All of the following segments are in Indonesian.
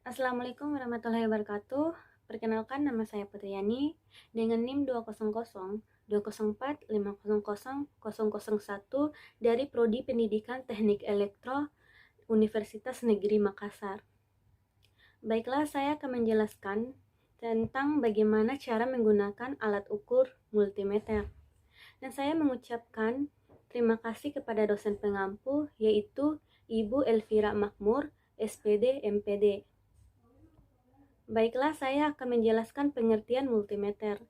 Assalamualaikum warahmatullahi wabarakatuh. Perkenalkan, nama saya Putriani dengan NIM 200 204 500 001 dari Prodi Pendidikan Teknik Elektro Universitas Negeri Makassar. Baiklah, saya akan menjelaskan tentang bagaimana cara menggunakan alat ukur multimeter. Dan saya mengucapkan terima kasih kepada dosen pengampu, yaitu Ibu Elvira Makmur, SPD MPD. Baiklah, saya akan menjelaskan pengertian multimeter.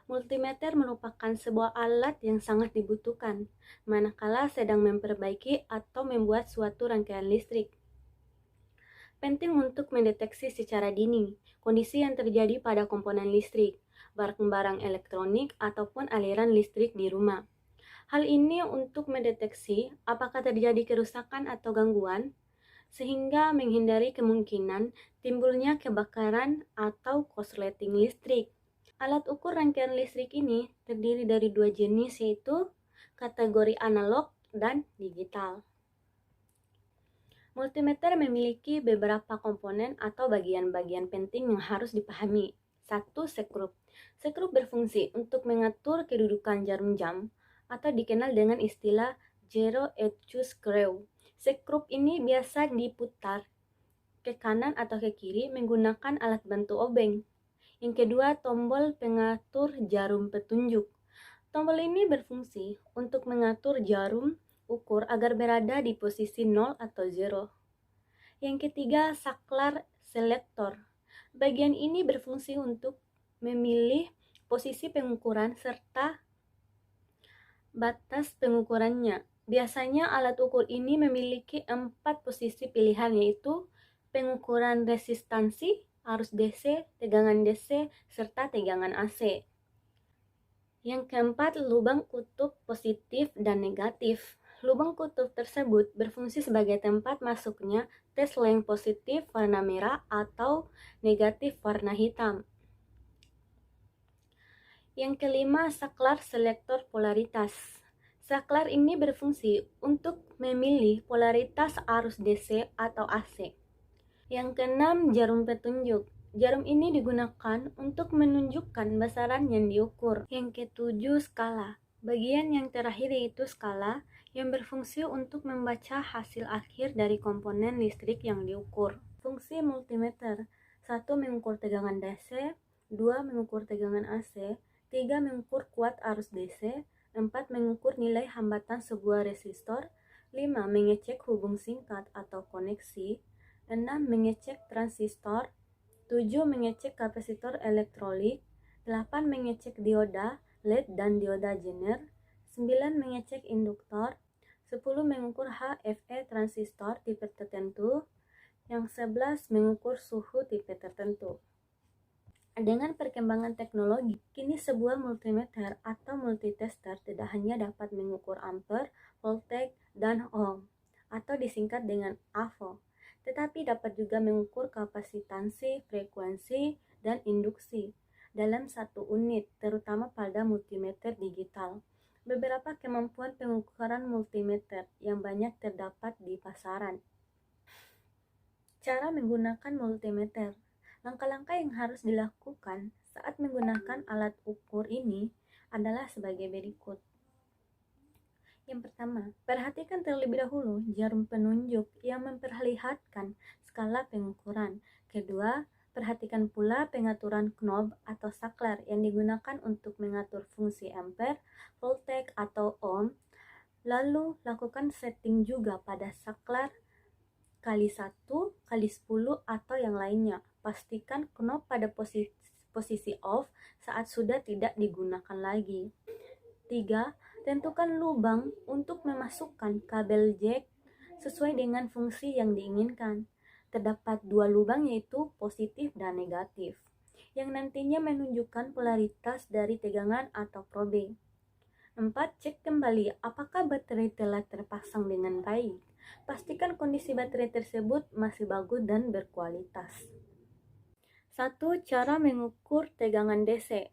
Multimeter merupakan sebuah alat yang sangat dibutuhkan manakala sedang memperbaiki atau membuat suatu rangkaian listrik. Penting untuk mendeteksi secara dini kondisi yang terjadi pada komponen listrik, barang-barang elektronik, ataupun aliran listrik di rumah. Hal ini untuk mendeteksi apakah terjadi kerusakan atau gangguan, sehingga menghindari kemungkinan timbulnya kebakaran atau korsleting listrik. Alat ukur rangkaian listrik ini terdiri dari dua jenis, yaitu kategori analog dan digital. Multimeter memiliki beberapa komponen atau bagian-bagian penting yang harus dipahami. 1. Sekrup. Sekrup berfungsi untuk mengatur kedudukan jarum jam atau dikenal dengan istilah zero edge screw. Sekrup ini biasa diputar ke kanan atau ke kiri menggunakan alat bantu obeng. Yang kedua, tombol pengatur jarum petunjuk. Tombol ini berfungsi untuk mengatur jarum ukur agar berada di posisi 0 atau 0. Yang ketiga, saklar selektor. Bagian ini berfungsi untuk memilih posisi pengukuran serta batas pengukurannya. Biasanya alat ukur ini memiliki 4 posisi pilihan, yaitu pengukuran resistansi, arus DC, tegangan DC, serta tegangan AC. Yang keempat, lubang kutub positif dan negatif. Lubang kutub tersebut berfungsi sebagai tempat masuknya tes length positif warna merah atau negatif warna hitam. Yang kelima, saklar selektor polaritas. Saklar ini berfungsi untuk memilih polaritas arus DC atau AC. Yang keenam, jarum petunjuk. Jarum ini digunakan untuk menunjukkan besaran yang diukur. Yang ketujuh, skala. Bagian yang terakhir yaitu skala yang berfungsi untuk membaca hasil akhir dari komponen listrik yang diukur. Fungsi multimeter: 1. Mengukur tegangan DC, 2. Mengukur tegangan AC, 3. Mengukur kuat arus DC, 4. Mengukur nilai hambatan sebuah resistor, 5. Mengecek hubung singkat atau koneksi, 6. Mengecek transistor, 7. Mengecek kapasitor elektrolit, 8. Mengecek dioda LED dan dioda Zener, 9. Mengecek induktor, 10. Mengukur HFE transistor tipe tertentu, yang 11. Mengukur suhu tipe tertentu. Dengan perkembangan teknologi, kini sebuah multimeter atau multitester tidak hanya dapat mengukur ampere, voltage, dan ohm, atau disingkat dengan AVO, tetapi dapat juga mengukur kapasitansi, frekuensi, dan induksi dalam satu unit, terutama pada multimeter digital. Beberapa kemampuan pengukuran multimeter yang banyak terdapat di pasaran. Cara menggunakan multimeter. Langkah-langkah yang harus dilakukan saat menggunakan alat ukur ini adalah sebagai berikut. Yang pertama, perhatikan terlebih dahulu jarum penunjuk yang memperlihatkan skala pengukuran. Kedua, perhatikan pula pengaturan knob atau saklar yang digunakan untuk mengatur fungsi ampere, voltage, atau ohm. Lalu, lakukan setting juga pada saklar kali 1, kali 10, atau yang lainnya. Pastikan knob pada posisi off saat sudah tidak digunakan lagi. 3. Tentukan lubang untuk memasukkan kabel jack sesuai dengan fungsi yang diinginkan. Terdapat 2 lubang, yaitu positif dan negatif, yang nantinya menunjukkan polaritas dari tegangan atau probe. 4. Cek kembali apakah baterai telah terpasang dengan baik. Pastikan kondisi baterai tersebut masih bagus dan berkualitas. 1. Cara mengukur tegangan DC.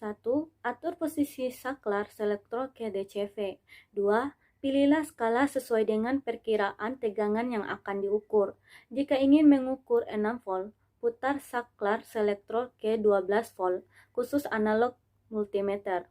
1. Atur posisi saklar selektor ke DCV. 2. Pilihlah skala sesuai dengan perkiraan tegangan yang akan diukur. Jika ingin mengukur 6 volt, putar saklar selektor ke 12 volt, khusus analog multimeter.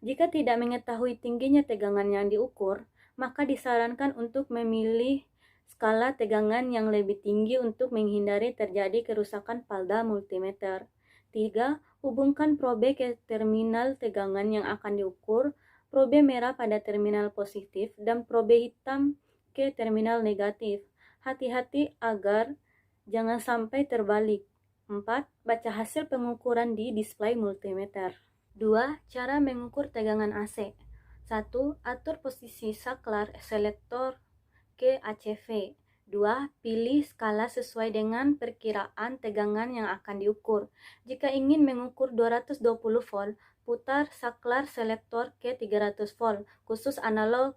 Jika tidak mengetahui tingginya tegangan yang diukur, maka disarankan untuk memilih skala tegangan yang lebih tinggi untuk menghindari terjadi kerusakan palda multimeter. 3. Hubungkan probe ke terminal tegangan yang akan diukur, probe merah pada terminal positif dan probe hitam ke terminal negatif. Hati-hati agar jangan sampai terbalik. 4. Baca hasil pengukuran di display multimeter. 2. Cara mengukur tegangan AC. 1. Atur posisi saklar selektor ke ACV. 2. Pilih skala sesuai dengan perkiraan tegangan yang akan diukur. Jika ingin mengukur 220 volt, putar saklar selektor ke 300 volt, khusus analog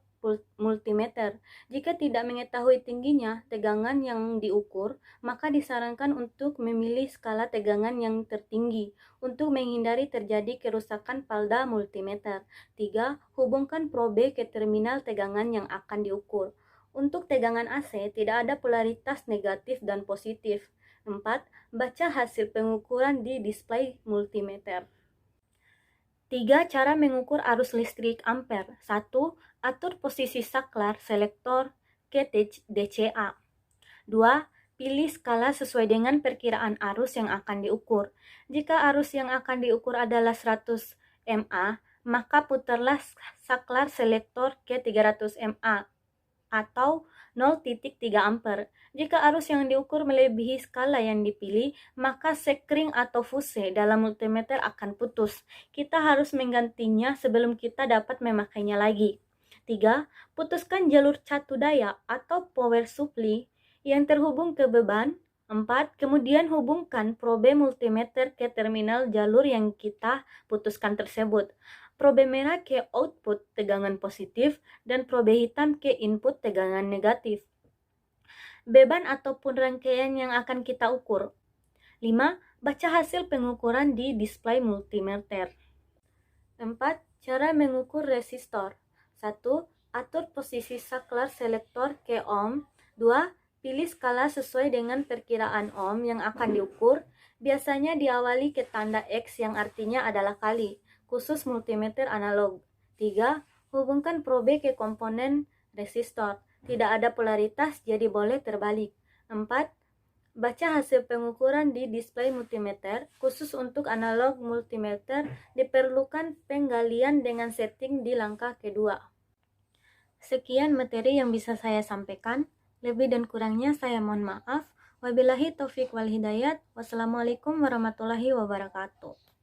multimeter. Jika tidak mengetahui tingginya tegangan yang diukur, maka disarankan untuk memilih skala tegangan yang tertinggi untuk menghindari terjadi kerusakan palda multimeter. 3. Hubungkan probe ke terminal tegangan yang akan diukur. Untuk tegangan AC, tidak ada polaritas negatif dan positif. 4. Baca hasil pengukuran di display multimeter. 3. Cara mengukur arus listrik ampere. 1. Atur posisi saklar selektor ke DCA. 2. Pilih skala sesuai dengan perkiraan arus yang akan diukur. Jika arus yang akan diukur adalah 100 mA, maka putarlah saklar selektor ke 300 mA atau 0,3 ampere. Jika arus yang diukur melebihi skala yang dipilih, maka sekring atau fuse dalam multimeter akan putus. Kita harus menggantinya sebelum kita dapat memakainya lagi. 3. Putuskan jalur catu daya atau power supply yang terhubung ke beban. 4. Kemudian hubungkan probe multimeter ke terminal jalur yang kita putuskan tersebut. Probe merah ke output tegangan positif dan probe hitam ke input tegangan negatif. Beban ataupun rangkaian yang akan kita ukur. 5. Baca hasil pengukuran di display multimeter. 4. Cara mengukur resistor. 1. Atur posisi saklar selektor ke ohm. 2. Pilih skala sesuai dengan perkiraan ohm yang akan diukur. Biasanya diawali ke tanda X yang artinya adalah kali, khusus multimeter analog. 3. Hubungkan probe ke komponen resistor. Tidak ada polaritas, jadi boleh terbalik. 4. Baca hasil pengukuran di display multimeter. Khusus untuk analog multimeter, diperlukan penggalian dengan setting di langkah kedua. Sekian materi yang bisa saya sampaikan. Lebih dan kurangnya saya mohon maaf. Wabillahi taufiq wal hidayat. Wassalamualaikum warahmatullahi wabarakatuh.